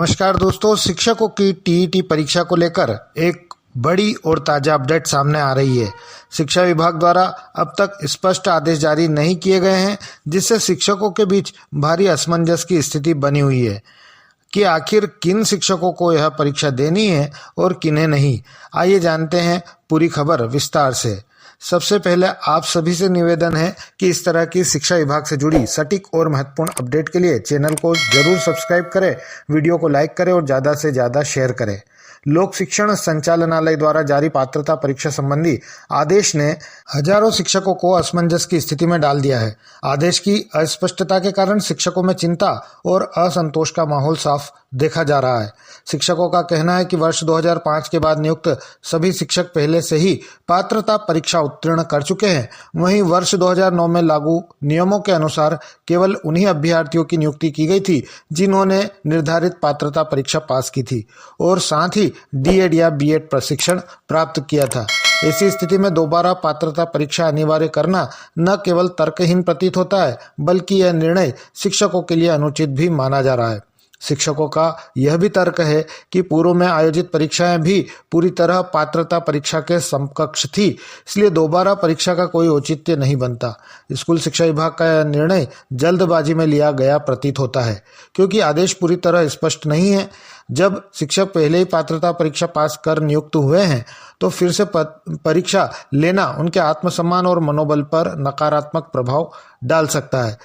नमस्कार दोस्तों, शिक्षकों की टीईटी परीक्षा को लेकर एक बड़ी और ताज़ा अपडेट सामने आ रही है। शिक्षा विभाग द्वारा अब तक स्पष्ट आदेश जारी नहीं किए गए हैं, जिससे शिक्षकों के बीच भारी असमंजस की स्थिति बनी हुई है कि आखिर किन शिक्षकों को यह परीक्षा देनी है और किन्हें नहीं। आइए जानते हैं पूरी खबर विस्तार से। सबसे पहले आप सभी से निवेदन है कि इस तरह की शिक्षा विभाग से जुड़ी सटीक और महत्वपूर्ण अपडेट के लिए चैनल को जरूर सब्सक्राइब करें, वीडियो को लाइक करें और ज़्यादा से ज़्यादा शेयर करें। लोक शिक्षण संचालनालय द्वारा जारी पात्रता परीक्षा संबंधी आदेश ने हजारों शिक्षकों को असमंजस की स्थिति में डाल दिया है। आदेश की अस्पष्टता के कारण शिक्षकों में चिंता और असंतोष का माहौल साफ देखा जा रहा है। शिक्षकों का कहना है कि वर्ष 2005 के बाद नियुक्त सभी शिक्षक पहले से ही पात्रता परीक्षा उत्तीर्ण कर चुके हैं। वहीं वर्ष 2009 में लागू नियमों के अनुसार केवल उन्हीं अभ्यर्थियों की नियुक्ति की गई थी जिन्होंने निर्धारित पात्रता परीक्षा पास की थी और साथ ही डीएड या बीएड प्रशिक्षण प्राप्त किया था। ऐसी स्थिति में दोबारा पात्रता परीक्षा अनिवार्य करना न केवल तर्कहीन प्रतीत होता है, बल्कि यह निर्णय शिक्षकों के लिए अनुचित भी माना जा रहा है। शिक्षकों का यह भी तर्क है कि पूर्व में आयोजित परीक्षाएं भी पूरी तरह पात्रता परीक्षा के समकक्ष थी, इसलिए दोबारा परीक्षा का कोई औचित्य नहीं बनता। स्कूल शिक्षा विभाग का यह निर्णय जल्दबाजी में लिया गया प्रतीत होता है, क्योंकि आदेश पूरी तरह स्पष्ट नहीं है। जब शिक्षक पहले ही पात्रता परीक्षा पास कर नियुक्त हुए हैं तो फिर से परीक्षा लेना उनके आत्मसम्मान और मनोबल पर नकारात्मक प्रभाव डाल सकता है।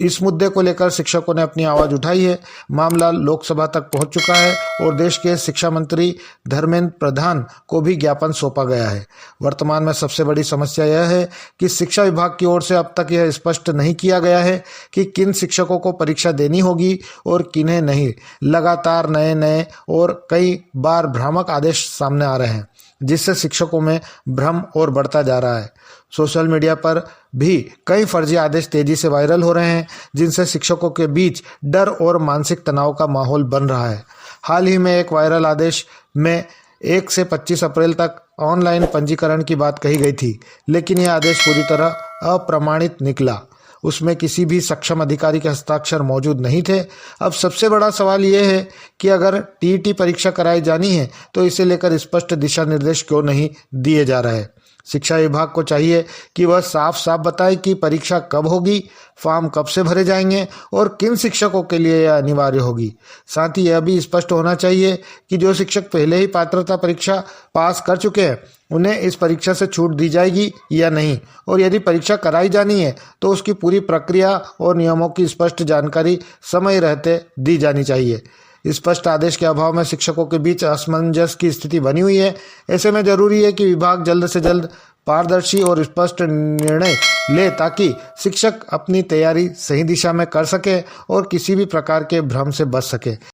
इस मुद्दे को लेकर शिक्षकों ने अपनी आवाज उठाई है। मामला लोकसभा तक पहुंच चुका है और देश के शिक्षा मंत्री धर्मेंद्र प्रधान को भी ज्ञापन सौंपा गया है। वर्तमान में सबसे बड़ी समस्या यह है कि शिक्षा विभाग की ओर से अब तक यह स्पष्ट नहीं किया गया है कि किन शिक्षकों को परीक्षा देनी होगी और किन्हें नहीं। लगातार नए और कई बार भ्रामक आदेश सामने आ रहे हैं, जिससे शिक्षकों में भ्रम और बढ़ता जा रहा है। सोशल मीडिया पर भी कई फर्जी आदेश तेजी से वायरल हो रहे हैं, जिनसे शिक्षकों के बीच डर और मानसिक तनाव का माहौल बन रहा है। हाल ही में एक वायरल आदेश में 1 से 25 अप्रैल तक ऑनलाइन पंजीकरण की बात कही गई थी, लेकिन यह आदेश पूरी तरह अप्रमाणित निकला। उसमें किसी भी सक्षम अधिकारी के हस्ताक्षर मौजूद नहीं थे। अब सबसे बड़ा सवाल यह है कि अगर टीईटी परीक्षा कराई जानी है तो इसे लेकर स्पष्ट दिशा निर्देश क्यों नहीं दिए जा रहे। शिक्षा विभाग को चाहिए कि वह साफ साफ बताए कि परीक्षा कब होगी, फॉर्म कब से भरे जाएंगे और किन शिक्षकों के लिए यह अनिवार्य होगी। साथ ही यह भी स्पष्ट होना चाहिए कि जो शिक्षक पहले ही पात्रता परीक्षा पास कर चुके हैं उन्हें इस परीक्षा से छूट दी जाएगी या नहीं, और यदि परीक्षा कराई जानी है तो उसकी पूरी प्रक्रिया और नियमों की स्पष्ट जानकारी समय रहते दी जानी चाहिए। स्पष्ट आदेश के अभाव में शिक्षकों के बीच असमंजस की स्थिति बनी हुई है। ऐसे में जरूरी है कि विभाग जल्द से जल्द पारदर्शी और स्पष्ट निर्णय ले, ताकि शिक्षक अपनी तैयारी सही दिशा में कर सके और किसी भी प्रकार के भ्रम से बच सके।